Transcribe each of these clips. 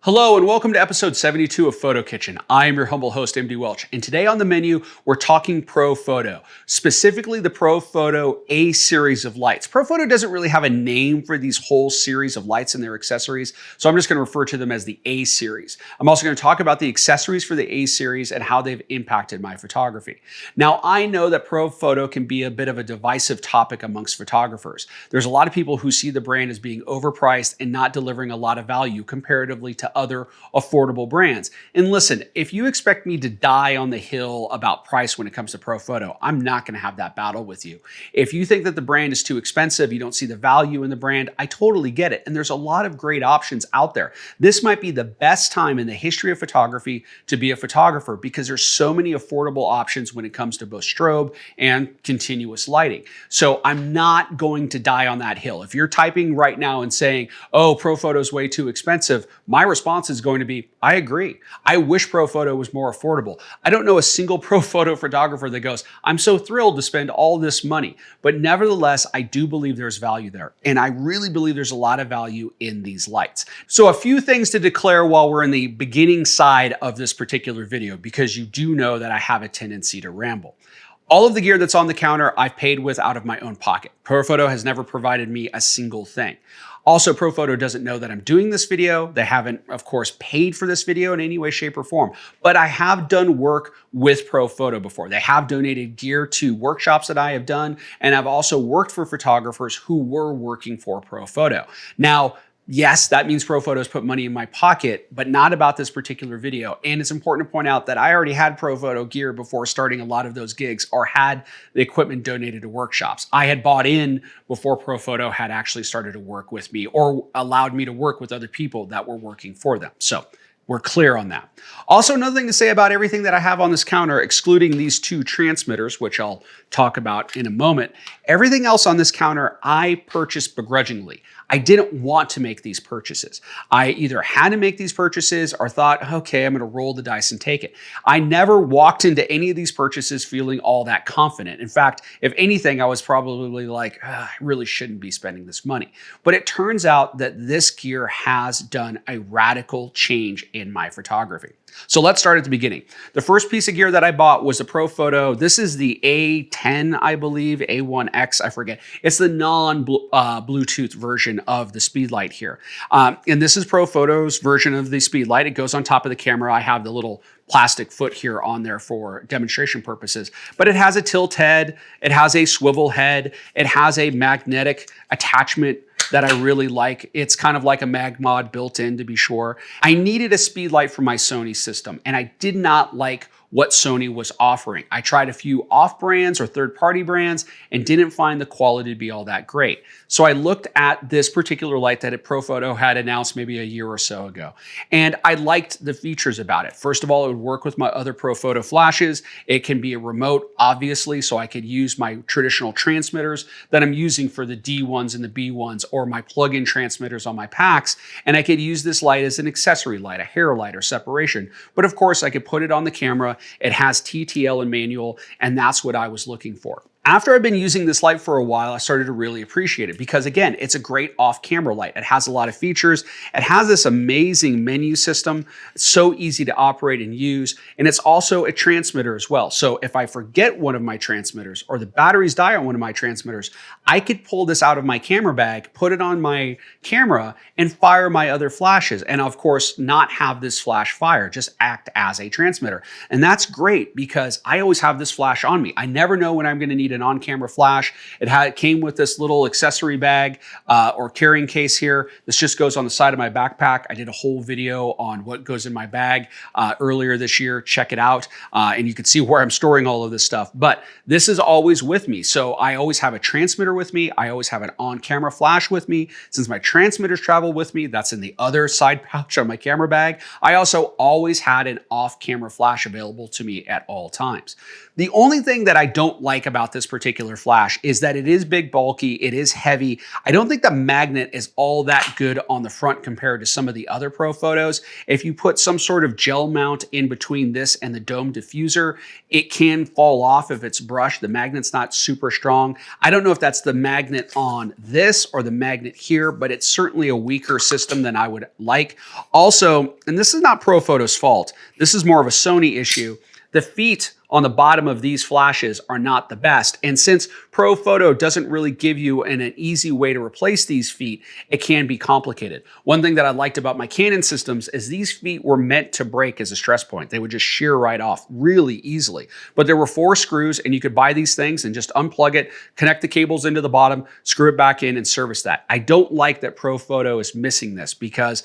Hello and welcome to episode 72 of PhotoKitchen. I am your humble host, MD Welch, and today on the menu, we're talking Profoto, specifically the Profoto A series of lights. Profoto doesn't really have a name for these whole series of lights and their accessories, so I'm just going to refer to them as the A series. I'm also going to talk about the accessories for the A series and how they've impacted my photography. Now, I know that Profoto can be a bit of a divisive topic amongst photographers. There's a lot of people who see the brand as being overpriced and not delivering a lot of value comparatively to other affordable brands. And listen, if you expect me to die on the hill about price when it comes to Profoto, I'm not going to have that battle with you. If you think that the brand is too expensive, you don't see the value in the brand, I totally get it. And there's a lot of great options out there. This might be the best time in the history of photography to be a photographer because there's so many affordable options when it comes to both strobe and continuous lighting. So I'm not going to die on that hill. If you're typing right now and saying, oh, Profoto is way too expensive, my response is going to be, I agree. I wish Profoto was more affordable. I don't know a single Profoto photographer that goes, I'm so thrilled to spend all this money. But nevertheless, I do believe there's value there. And I really believe there's a lot of value in these lights. So a few things to declare while we're in the beginning side of this particular video, because you do know that I have a tendency to ramble. All of the gear that's on the counter, I've paid with out of my own pocket. Profoto has never provided me a single thing. Also, Profoto doesn't know that I'm doing this video. They haven't, of course, paid for this video in any way, shape, or form. But I have done work with Profoto before. They have donated gear to workshops that I have done, and I've also worked for photographers who were working for Profoto. Now, yes, that means Profoto's put money in my pocket, but not about this particular video. And it's important to point out that I already had Profoto gear before starting a lot of those gigs or had the equipment donated to workshops. I had bought in before Profoto had actually started to work with me or allowed me to work with other people that were working for them. So we're clear on that. Also, another thing to say about everything that I have on this counter, excluding these two transmitters, which I'll talk about in a moment, everything else on this counter I purchased begrudgingly. I didn't want to make these purchases. I either had to make these purchases or thought, okay, I'm going to roll the dice and take it. I never walked into any of these purchases feeling all that confident. In fact, if anything, I was probably like, I really shouldn't be spending this money. But it turns out that this gear has done a radical change in my photography. So let's start at the beginning. The first piece of gear that I bought was a Profoto. This is the A10, I believe, A1X, I forget. It's the non-Bluetooth version of the speedlight here. And this is Profoto's version of the speedlight. It goes on top of the camera. I have the little plastic foot here on there for demonstration purposes. But it has a tilt head. It has a swivel head. It has a magnetic attachment that I really like. It's kind of like a mag mod built in, to be sure. I needed a speedlight for my Sony system, and I did not like what Sony was offering. I tried a few off brands or third-party brands and didn't find the quality to be all that great. So I looked at this particular light that Profoto had announced maybe a year or so ago, and I liked the features about it. First of all, it would work with my other Profoto flashes. It can be a remote, obviously, so I could use my traditional transmitters that I'm using for the D1s and the B1s or my plug-in transmitters on my packs, and I could use this light as an accessory light, a hair light or separation. But of course, I could put it on the camera. It has TTL and manual, and that's what I was looking for. After I've been using this light for a while, I started to really appreciate it because, again, it's a great off-camera light. It has a lot of features. It has this amazing menu system. It's so easy to operate and use, and it's also a transmitter as well. So if I forget one of my transmitters or the batteries die on one of my transmitters, I could pull this out of my camera bag, put it on my camera, and fire my other flashes. And of course, not have this flash fire, just act as a transmitter. And that's great because I always have this flash on me. I never know when I'm going to need an on-camera flash. It came with this little accessory bag or carrying case here. This just goes on the side of my backpack. I did a whole video on what goes in my bag earlier this year. Check it out. And you can see where I'm storing all of this stuff. But this is always with me. So I always have a transmitter with me. I always have an on-camera flash with me. Since my transmitters travel with me, that's in the other side pouch on my camera bag. I also always had an off-camera flash available to me at all times. The only thing that I don't like about this this particular flash is that it is big, bulky, it is heavy. I don't think the magnet is all that good on the front compared to some of the other Prophotos. If you put some sort of gel mount in between this and the dome diffuser, it can fall off if it's brushed. The magnet's not super strong. I don't know if that's the magnet on this or the magnet here, but it's certainly a weaker system than I would like. Also, and this is not Prophoto's fault, this is more of a Sony issue, the feet on the bottom of these flashes are not the best. And since Profoto doesn't really give you an easy way to replace these feet, it can be complicated. One thing that I liked about my Canon systems is these feet were meant to break as a stress point. They would just shear right off really easily. But there were 4 screws and you could buy these things and just unplug it, connect the cables into the bottom, screw it back in and service that. I don't like that Profoto is missing this because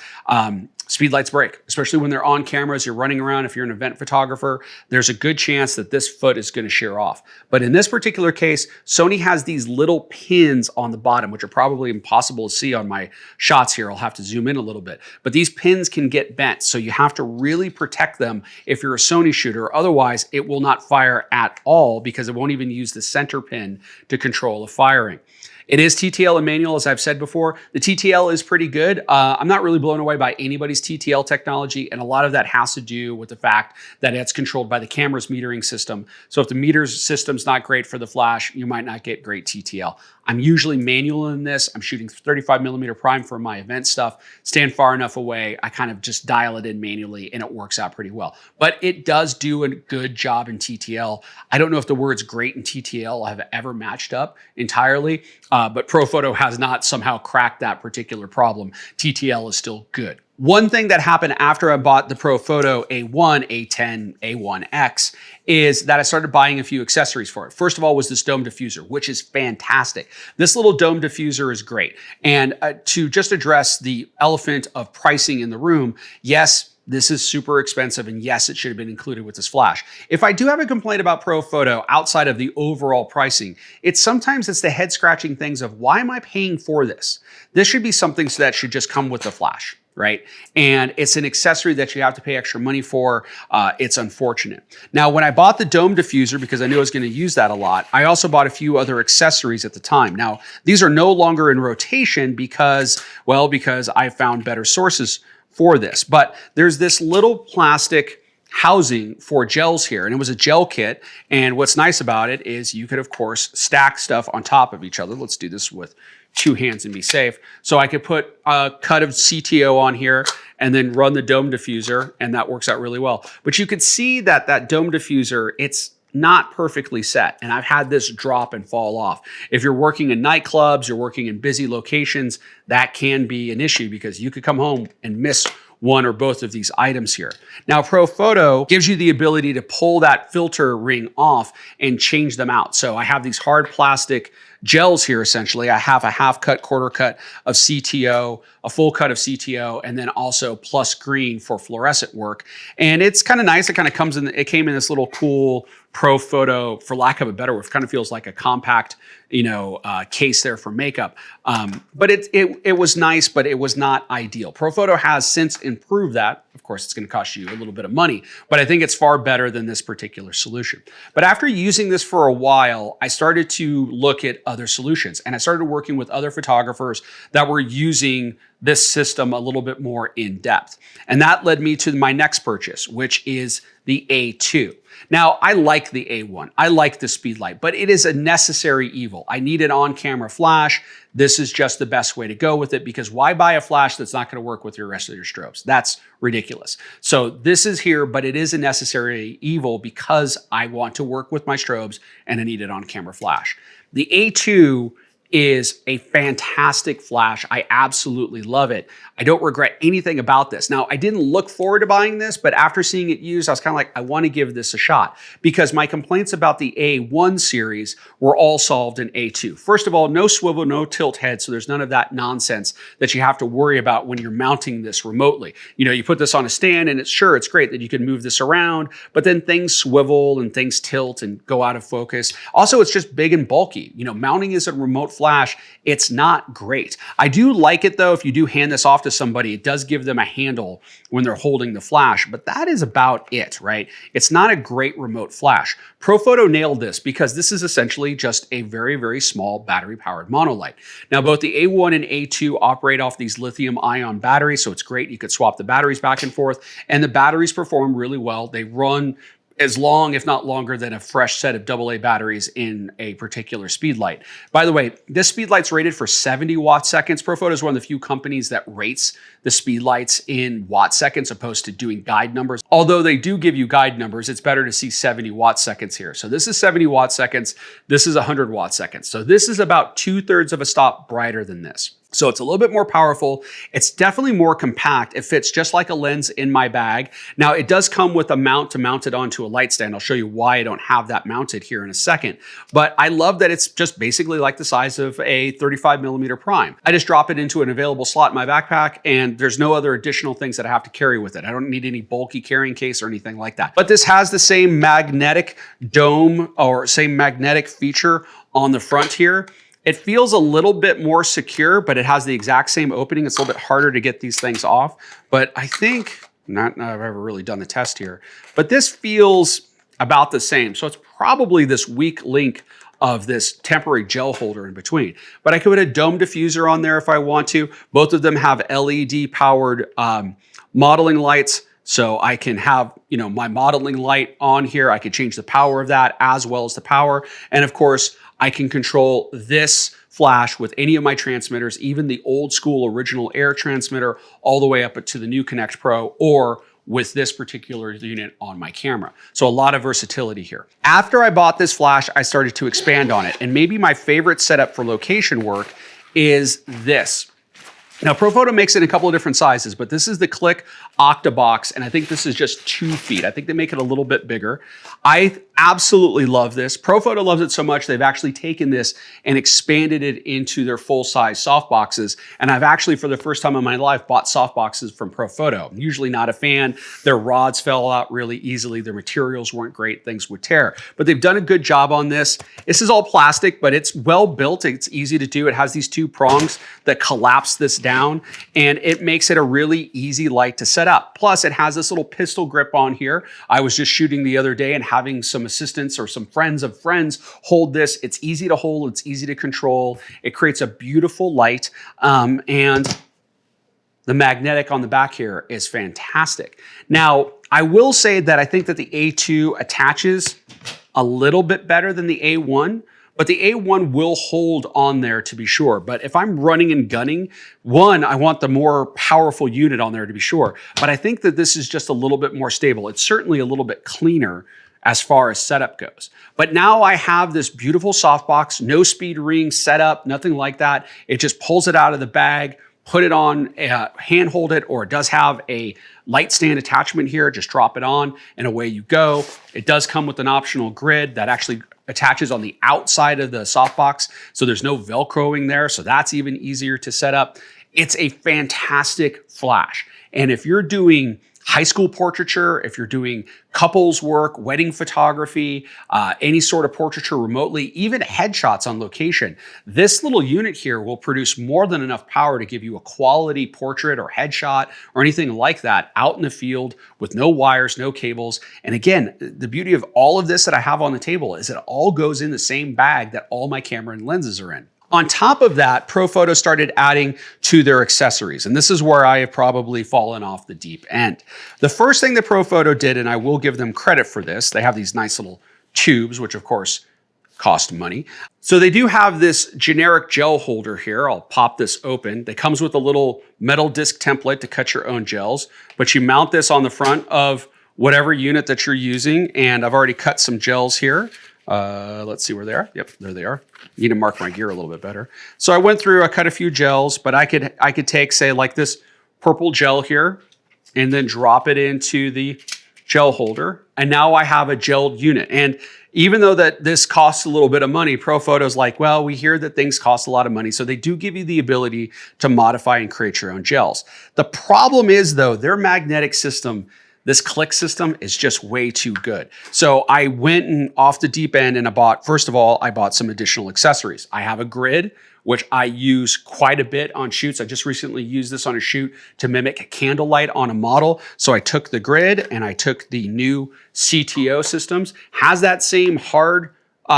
speed lights break, especially when they're on cameras, you're running around. If you're an event photographer, there's a good chance that this foot is going to shear off. But in this particular case, Sony has these little pins on the bottom, which are probably impossible to see on my shots here. I'll have to zoom in a little bit. But these pins can get bent, so you have to really protect them if you're a Sony shooter. Otherwise, it will not fire at all because it won't even use the center pin to control the firing. It is TTL and manual, as I've said before. The TTL is pretty good. I'm not really blown away by anybody's TTL technology, and a lot of that has to do with the fact that it's controlled by the camera's metering system. So if the meters system's not great for the flash, you might not get great TTL. I'm usually manual in this. I'm shooting 35mm prime for my event stuff. Stand far enough away, I kind of just dial it in manually and it works out pretty well. But it does do a good job in TTL. I don't know if the words great in TTL have ever matched up entirely, but Profoto has not somehow cracked that particular problem. TTL is still good. One thing that happened after I bought the Profoto A1, A10, A1X is that I started buying a few accessories for it. First of all was this dome diffuser, which is fantastic. This little dome diffuser is great. And to just address the elephant of pricing in the room, yes, this is super expensive, and yes, it should have been included with this flash. If I do have a complaint about Profoto outside of the overall pricing, sometimes it's the head scratching things of why am I paying for this? This should be something that should just come with the flash, right? And it's an accessory that you have to pay extra money for. It's unfortunate. Now, when I bought the dome diffuser, because I knew I was going to use that a lot, I also bought a few other accessories at the time. Now, these are no longer in rotation because I found better sources for this. But there's this little plastic housing for gels here, and it was a gel kit. And what's nice about it is you could, of course, stack stuff on top of each other. Let's do this with 2 hands and be safe. So I could put a cut of CTO on here and then run the dome diffuser, and that works out really well. But you could see that that dome diffuser, it's not perfectly set, and I've had this drop and fall off. If you're working in nightclubs, you're working in busy locations, that can be an issue because you could come home and miss one or both of these items here. Now, Profoto gives you the ability to pull that filter ring off and change them out. So I have these hard plastic gels here, essentially. I have a half cut, quarter cut of CTO, a full cut of CTO, and then also plus green for fluorescent work. And it's kind of nice. It kind of comes in, it came in this little cool Profoto, for lack of a better word, it kind of feels like a compact, case there for makeup. But it was nice, but it was not ideal. Profoto has since improved that. Of course, it's going to cost you a little bit of money, but I think it's far better than this particular solution. But after using this for a while, I started to look at other solutions, and I started working with other photographers that were using this system a little bit more in depth. And that led me to my next purchase, which is the A2. Now, I like the A1. I like the speed light, but it is a necessary evil. I need an on-camera flash. This is just the best way to go with it because why buy a flash that's not going to work with your rest of your strobes? That's ridiculous. So this is here, but it is a necessary evil because I want to work with my strobes and I need an on-camera flash. The A2 is a fantastic flash. I absolutely love it. I don't regret anything about this. Now, I didn't look forward to buying this, but after seeing it used, I was kind of like, I want to give this a shot because my complaints about the A1 series were all solved in A2. First of all, no swivel, no tilt head, so there's none of that nonsense that you have to worry about when you're mounting this remotely. You put this on a stand and it's great that you can move this around, but then things swivel and things tilt and go out of focus. Also, it's just big and bulky. Mounting is a remote flash, it's not great. I do like it though. If you do hand this off to somebody, it does give them a handle when they're holding the flash, but that is about it, right? It's not a great remote flash. Profoto nailed this because this is essentially just a very, very small battery-powered monolight. Now, both the A1 and A2 operate off these lithium-ion batteries, so it's great. You could swap the batteries back and forth, and the batteries perform really well. They run as long, if not longer, than a fresh set of AA batteries in a particular speed light. By the way, this speed light's rated for 70 watt seconds. Profoto is one of the few companies that rates the speed lights in watt seconds opposed to doing guide numbers. Although they do give you guide numbers, it's better to see 70 watt seconds here. So this is 70 watt seconds. This is 100 watt seconds. So this is about 2/3 of a stop brighter than this. So it's a little bit more powerful. It's definitely more compact. It fits just like a lens in my bag. Now it does come with a mount to mount it onto a light stand. I'll show you why I don't have that mounted here in a second. But I love that it's just basically like the size of a 35mm prime. I just drop it into an available slot in my backpack and there's no other additional things that I have to carry with it. I don't need any bulky carrying case or anything like that. But this has the same magnetic dome or same magnetic feature on the front here. It feels a little bit more secure, but it has the exact same opening. It's a little bit harder to get these things off, but I think, not I've ever really done the test here, but this feels about the same. So it's probably this weak link of this temporary gel holder in between. But I could put a dome diffuser on there if I want to. Both of them have LED powered modeling lights. So I can have, my modeling light on here. I could change the power of that as well as the power. And of course, I can control this flash with any of my transmitters, even the old school original Air transmitter, all the way up to the new Connect Pro, or with this particular unit on my camera. So a lot of versatility here. After I bought this flash, I started to expand on it. And maybe my favorite setup for location work is this. Now, Profoto makes it in a couple of different sizes, but this is the Clic Octa box, and I think this is just 2 feet. I think they make it a little bit bigger. I absolutely love this. Profoto loves it so much, they've actually taken this and expanded it into their full-size softboxes, and I've actually, for the first time in my life, bought softboxes from Profoto. I'm usually not a fan. Their rods fell out really easily. Their materials weren't great. Things would tear. But they've done a good job on this. This is all plastic, but it's well built. It's easy to do. It has these 2 prongs that collapse this down, and it makes it a really easy light to set up. Plus, it has this little pistol grip on here. I was just shooting the other day and having some assistants or some friends of friends hold this. It's easy to hold. It's easy to control. It creates a beautiful light, and the magnetic on the back here is fantastic. Now, I will say that I think that the A2 attaches a little bit better than the A1. But the A1 will hold on there to be sure. But if I'm running and gunning, one, I want the more powerful unit on there to be sure. But I think that this is just a little bit more stable. It's certainly a little bit cleaner as far as setup goes. But now I have this beautiful softbox, no speed ring setup, nothing like that. It just pulls it out of the bag, put it on, hand hold it, or it does have a light stand attachment here. Just drop it on and away you go. It does come with an optional grid that actually attaches on the outside of the softbox, so there's no Velcroing there, so that's even easier to set up. It's a fantastic flash. And if you're doing high school portraiture, if you're doing couples work, wedding photography, any sort of portraiture remotely, even headshots on location, this little unit here will produce more than enough power to give you a quality portrait or headshot or anything like that out in the field with no wires, no cables. And again, the beauty of all of this that I have on the table is it all goes in the same bag that all my camera and lenses are in. On top of that, Profoto started adding to their accessories, and this is where I have probably fallen off the deep end. The first thing that Profoto did, and I will give them credit for this, they have these nice little tubes, which of course cost money. So they do have this generic gel holder here. I'll pop this open. It comes with a little metal disc template to cut your own gels, but you mount this on the front of whatever unit that you're using, and I've already cut some gels here. Let's see where they are. Yep, there they are. Need to mark my gear a little bit better. So I went through, I cut a few gels, but I could take, say, like this purple gel here and then drop it into the gel holder. And now I have a gelled unit. And even though that this costs a little bit of money, Profoto's like, well, we hear that things cost a lot of money. So they do give you the ability to modify and create your own gels. The problem is, though, their magnetic system, this Clic system is just way too good. So I went off the deep end and I bought, first of all, I bought some additional accessories. I have a grid, which I use quite a bit on shoots. I just recently used this on a shoot to mimic candlelight on a model. So I took the grid and I took the new CTO systems. Has that same hard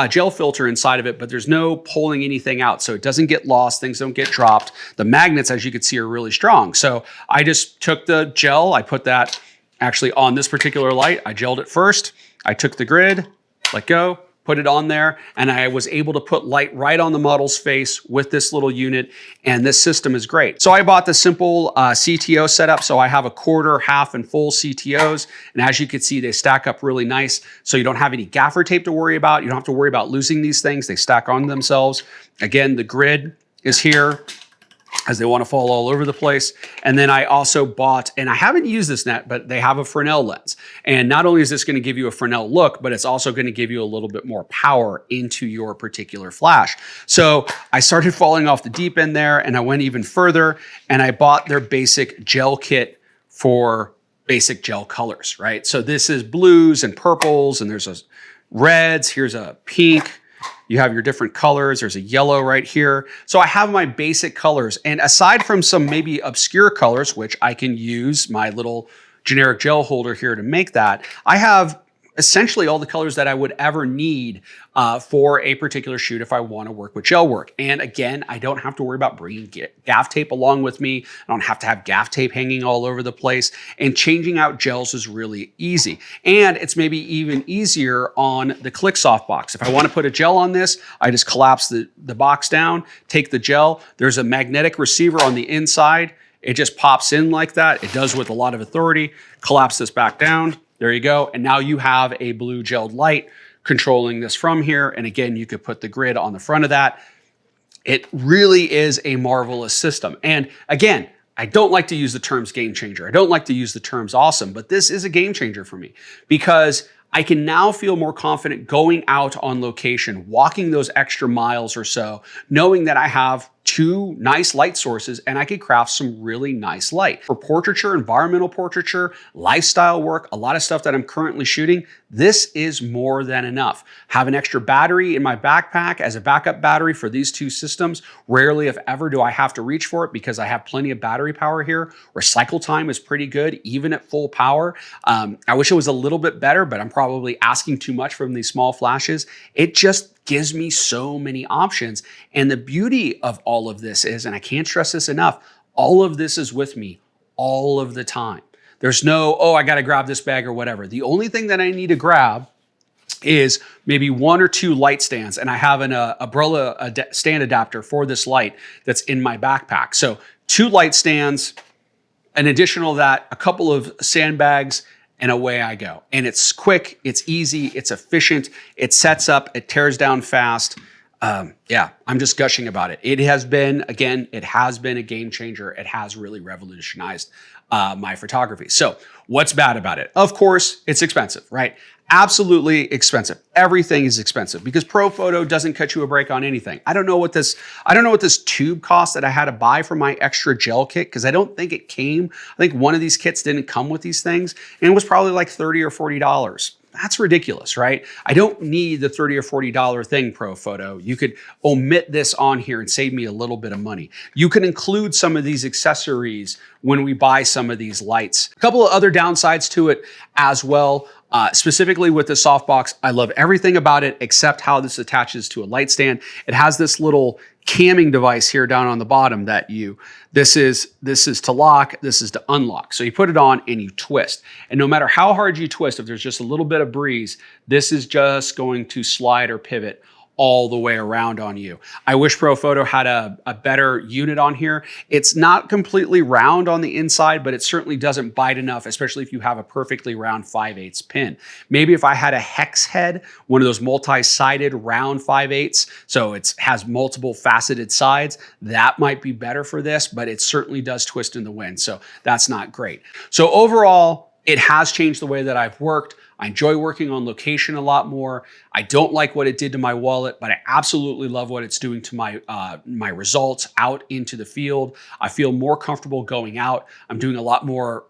gel filter inside of it, but there's no pulling anything out. So it doesn't get lost, things don't get dropped. The magnets, as you can see, are really strong. So I just took the gel, I put that actually on this particular light. I gelled it first. I took the grid, let go, put it on there, and I was able to put light right on the model's face with this little unit, and this system is great. So I bought the simple CTO setup. So I have a quarter, half, and full CTOs, and as you can see, they stack up really nice. So you don't have any gaffer tape to worry about. You don't have to worry about losing these things. They stack on themselves. Again, the grid is here, as they want to fall all over the place. And then I also bought, and I haven't used this net, but they have a Fresnel lens. And not only is this going to give you a Fresnel look, but it's also going to give you a little bit more power into your particular flash. So I started falling off the deep end there, and I went even further, and I bought their basic gel kit for basic gel colors, right? So this is blues and purples, and there's a reds, here's a pink, you have your different colors. There's a yellow right here. So I have my basic colors. And aside from some maybe obscure colors, which I can use my little generic gel holder here to make that, I have essentially all the colors that I would ever need for a particular shoot if I want to work with gel work. And again, I don't have to worry about bringing gaff tape along with me. I don't have to have gaff tape hanging all over the place. And changing out gels is really easy. And it's maybe even easier on the Clic softbox. If I want to put a gel on this, I just collapse the box down, take the gel. There's a magnetic receiver on the inside. It just pops in like that. It does with a lot of authority. Collapse this back down. There you go. And now you have a blue gelled light controlling this from here. And again, you could put the grid on the front of that. It really is a marvelous system. And again, I don't like to use the terms game changer. I don't like to use the terms awesome, but this is a game changer for me because I can now feel more confident going out on location, walking those extra miles or so, knowing that I have two nice light sources and I could craft some really nice light. For portraiture, environmental portraiture, lifestyle work, a lot of stuff that I'm currently shooting, this is more than enough. Have an extra battery in my backpack as a backup battery for these two systems. Rarely, if ever, do I have to reach for it because I have plenty of battery power here. Recycle time is pretty good, even at full power. I wish it was a little bit better, but I'm probably asking too much from these small flashes. It just gives me so many options. And the beauty of all of this is, and I can't stress this enough, all of this is with me all of the time. There's no, oh, I got to grab this bag or whatever. The only thing that I need to grab is maybe one or two light stands. And I have an umbrella stand adapter for this light that's in my backpack. So 2 light stands, an additional that, a couple of sandbags, and away I go. And it's quick, it's easy, it's efficient, it sets up, it tears down fast. Yeah, I'm just gushing about it. It has been, again, it has been a game changer. It has really revolutionized my photography. So what's bad about it? Of course, it's expensive, right? Absolutely expensive. Everything is expensive because Profoto doesn't cut you a break on anything. I don't know what this tube cost that I had to buy for my extra gel kit because I don't think it came. I think one of these kits didn't come with these things and it was probably like $30 or $40. That's ridiculous, right? I don't need the $30 or $40 thing, Profoto. You could omit this on here and save me a little bit of money. You can include some of these accessories when we buy some of these lights. A couple of other downsides to it as well. Specifically with the softbox, I love everything about it except how this attaches to a light stand. It has this little camming device here down on the bottom that this is to lock, this is to unlock. So you put it on and you twist. And no matter how hard you twist, if there's just a little bit of breeze, this is just going to slide or pivot all the way around on you. I wish Profoto had a better unit on here. It's not completely round on the inside, but it certainly doesn't bite enough, especially if you have a perfectly round 5/8 pin. Maybe if I had a hex head, one of those multi-sided round 5/8, so it has multiple faceted sides, that might be better for this, but it certainly does twist in the wind, so that's not great. So overall, it has changed the way that I've worked. I enjoy working on location a lot more. I don't like what it did to my wallet, but I absolutely love what it's doing to my results out into the field. I feel more comfortable going out. I'm doing a lot more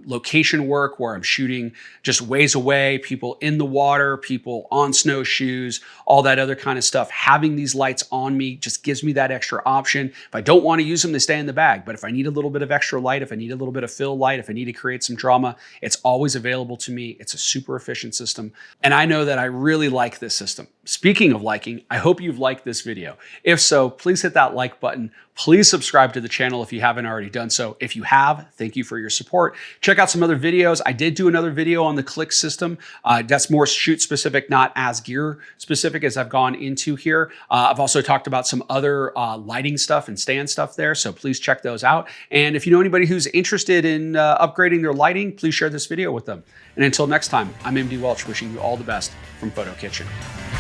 location work where I'm shooting just ways away, people in the water, people on snowshoes, all that other kind of stuff. Having these lights on me just gives me that extra option. If I don't want to use them, they stay in the bag. But if I need a little bit of extra light, if I need a little bit of fill light, if I need to create some drama, it's always available to me. It's a super efficient system. And I know that I really like this system. Speaking of liking, I hope you've liked this video. If so, please hit that like button. Please subscribe to the channel if you haven't already done so. If you have, thank you for your support. Check out some other videos. I did do another video on the Clic system. That's more shoot specific, not as gear specific as I've gone into here. I've also talked about some other lighting stuff and stand stuff there, so please check those out. And if you know anybody who's interested in upgrading their lighting, please share this video with them. And until next time, I'm MD Welch, wishing you all the best from PhotoKitchen.